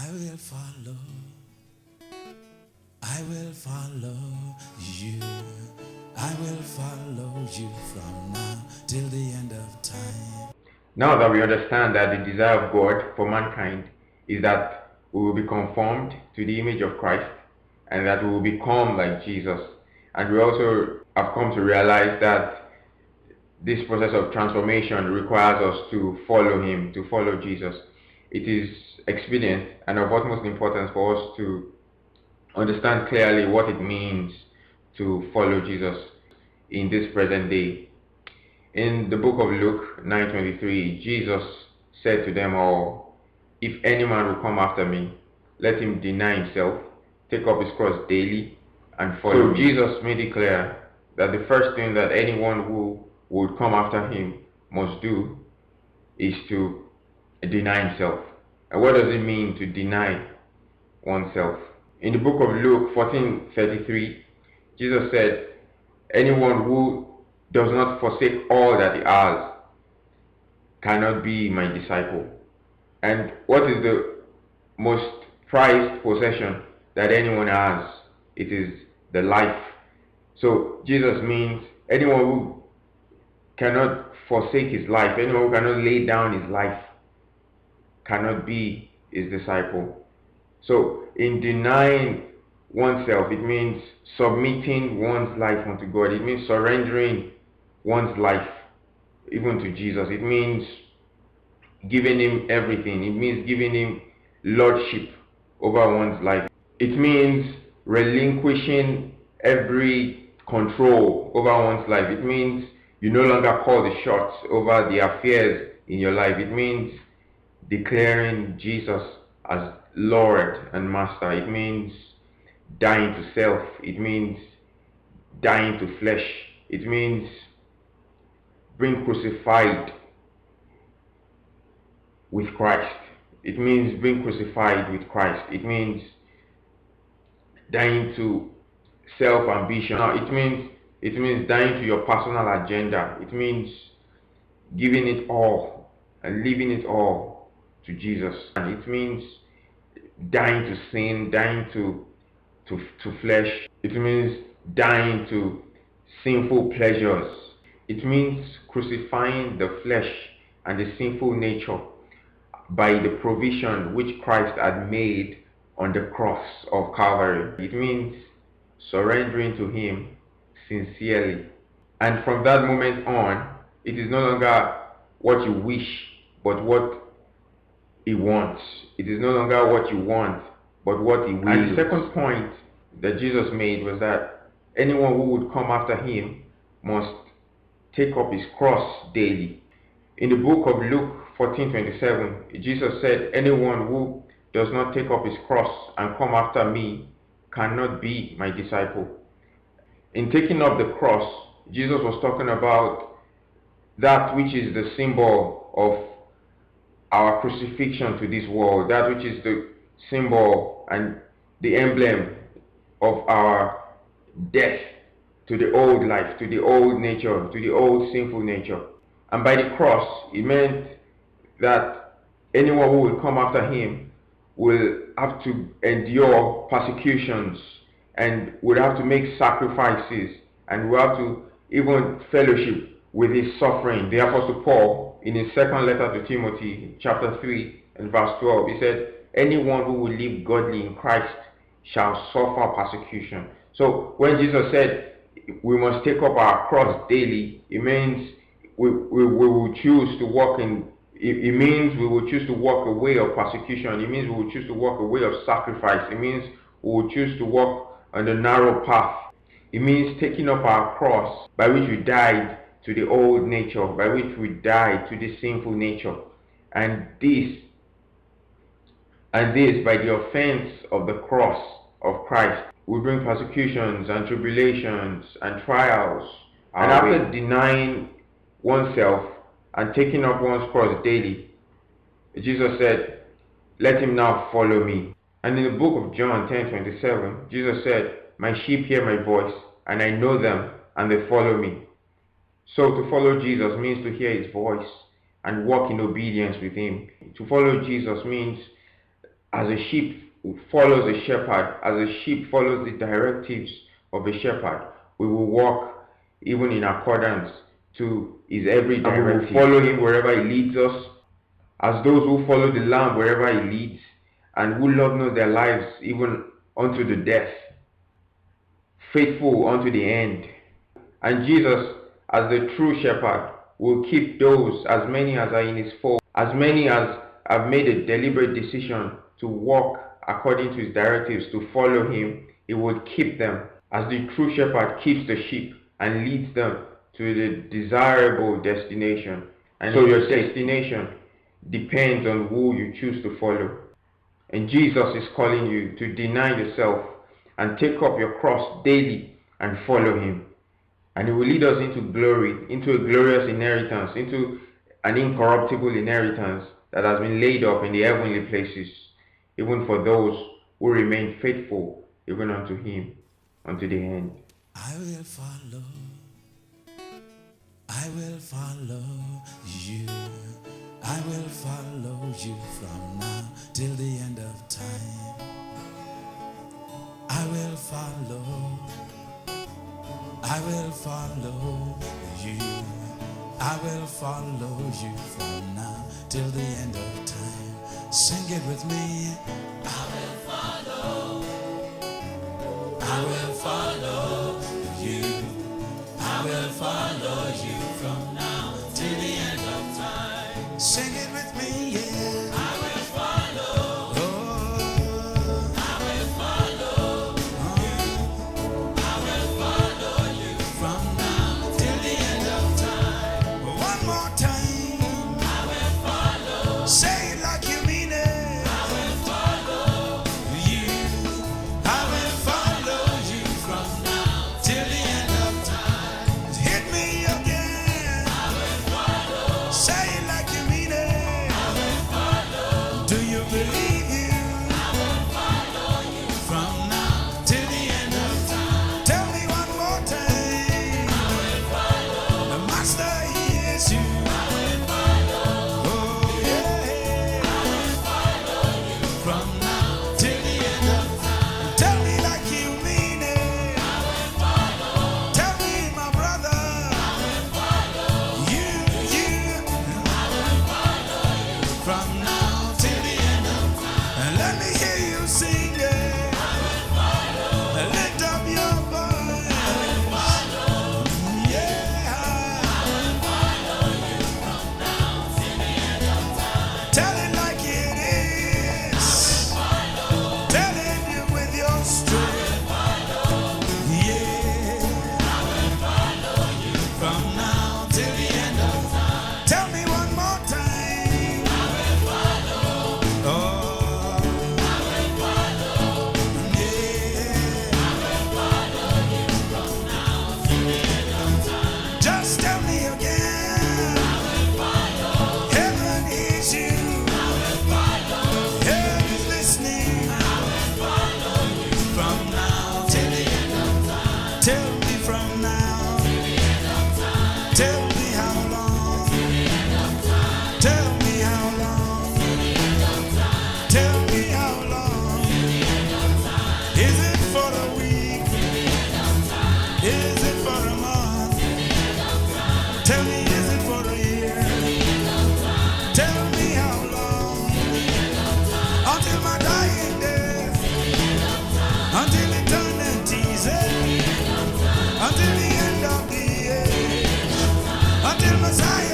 I will follow. I will follow you. I will follow you from now till the end of time. Now that we understand that the desire of God for mankind is that we will be conformed to the image of Christ and that we will become like Jesus, and we also have come to realize that this process of transformation requires us to follow Him, to follow Jesus. It is expedient and of utmost importance for us to understand clearly what it means to follow Jesus in this present day. In the book of Luke 9:23, Jesus said to them all, "If any man will come after me, let him deny himself, take up his cross daily, and follow me." Jesus made it clear that the first thing that anyone who would come after him must do is to deny himself. And what does it mean to deny oneself? In the book of Luke 14:33, Jesus said, "Anyone who does not forsake all that he has cannot be my disciple." And what is the most prized possession that anyone has? It is the life. So Jesus means anyone who cannot forsake his life, anyone who cannot lay down his life, cannot be his disciple. So in denying oneself, it means submitting one's life unto God. It means surrendering one's life even to Jesus. It means giving him everything. It means giving him lordship over one's life. It means relinquishing every control over one's life. It means you no longer call the shots over the affairs in your life. It means declaring Jesus as Lord and Master. It means dying to self. It means dying to flesh. It means being crucified with Christ. It means being crucified with Christ. It means dying to self-ambition. Now, it means dying to your personal agenda. It means giving it all and leaving it all to Jesus. And it means dying to sin, dying to flesh. It means dying to sinful pleasures. It means crucifying the flesh and the sinful nature by the provision which Christ had made on the cross of Calvary. It means surrendering to Him sincerely. And from that moment on, it is no longer what you wish, but what He wants. It is no longer what you want, but what He wills. And the second point that Jesus made was that anyone who would come after Him must take up his cross daily. In the book of Luke 14:27, Jesus said, "Anyone who does not take up his cross and come after me cannot be my disciple." In taking up the cross, Jesus was talking about that which is the symbol of our crucifixion to this world, that which is the symbol and the emblem of our death to the old life, to the old nature, to the old sinful nature. And by the cross, it meant that anyone who will come after Him will have to endure persecutions and will have to make sacrifices and will have to even fellowship with His suffering. The Apostle Paul, in his second letter to Timothy, chapter 3 and verse 12, he said, "Anyone who will live godly in Christ shall suffer persecution." So when Jesus said we must take up our cross daily, it means we will choose to walk in, it means we will choose to walk a way of persecution. It means we will choose to walk a way of sacrifice. It means we will choose to walk on the narrow path. It means taking up our cross by which we died to the old nature, by which we died to the sinful nature. And this by the offense of the cross of Christ will bring persecutions and tribulations and trials. And after denying oneself and taking up one's cross daily, Jesus said, "Let him now follow me." And in the book of John 10:27, Jesus said, "My sheep hear my voice, and I know them, and they follow me." So to follow Jesus means to hear His voice and walk in obedience with Him. To follow Jesus means as a sheep follows a shepherd, as a sheep follows the directives of a shepherd, we will walk even in accordance to his every directive. We will follow him wherever he leads us, as those who follow the Lamb wherever he leads, and who love not their lives even unto the death, faithful unto the end. And Jesus, as the true shepherd, will keep those, as many as are in his fold, as many as have made a deliberate decision to walk according to his directives, to follow him. He will keep them, as the true shepherd keeps the sheep and leads them to the desirable destination. And so your destination depends on who you choose to follow. And Jesus is calling you to deny yourself and take up your cross daily and follow him. And he will lead us into glory, into a glorious inheritance, into an incorruptible inheritance that has been laid up in the heavenly places, even for those who remain faithful even unto him, unto the end. I will follow you. I will follow you from now till the end of time. I will follow you. I will follow you from now till the end of time. Sing it with me. I will follow you. I will follow you from now till the end of time. Sing it with me, yeah. I will follow. Oh, I will follow you. I will follow you from now till the end of time. One more time. I will follow. Say it like you mean it. I will follow you. I will follow you from now till the end of time. Hit me again. I will follow. Say it like you mean it. I will follow. Do you believe you? I will follow you from now till the end of time. Tell me one more time. I will follow. The master, he is you. I will follow. Oh yeah. I will follow you from now till the end of time. Tell me like you mean it. I will follow. Tell me, my brother. I will follow. You. I will follow you from now till the end of time. And let me hear you sing it. I will follow. And lift up your voice. I will follow. Yeah. I will follow you from now till the end of time. Tell it like it is. Tell it with your strength. Yeah. From now till the end of time. Tell me one more time. I will follow. Oh. I will follow. Yeah. I will follow you from now till the end of time. Just tell me again. I will follow. Heaven is you. I will follow. Heaven is listening. I will follow you from now till the end of time. Tell me from now. Tell me how long. Tell me how long. Tell me how long. Is it for a week? Is it for a month? Tell me, is it for a year? Tell me how long. Until my dying day. Until eternity's end. Until the end of the age. Until Messiah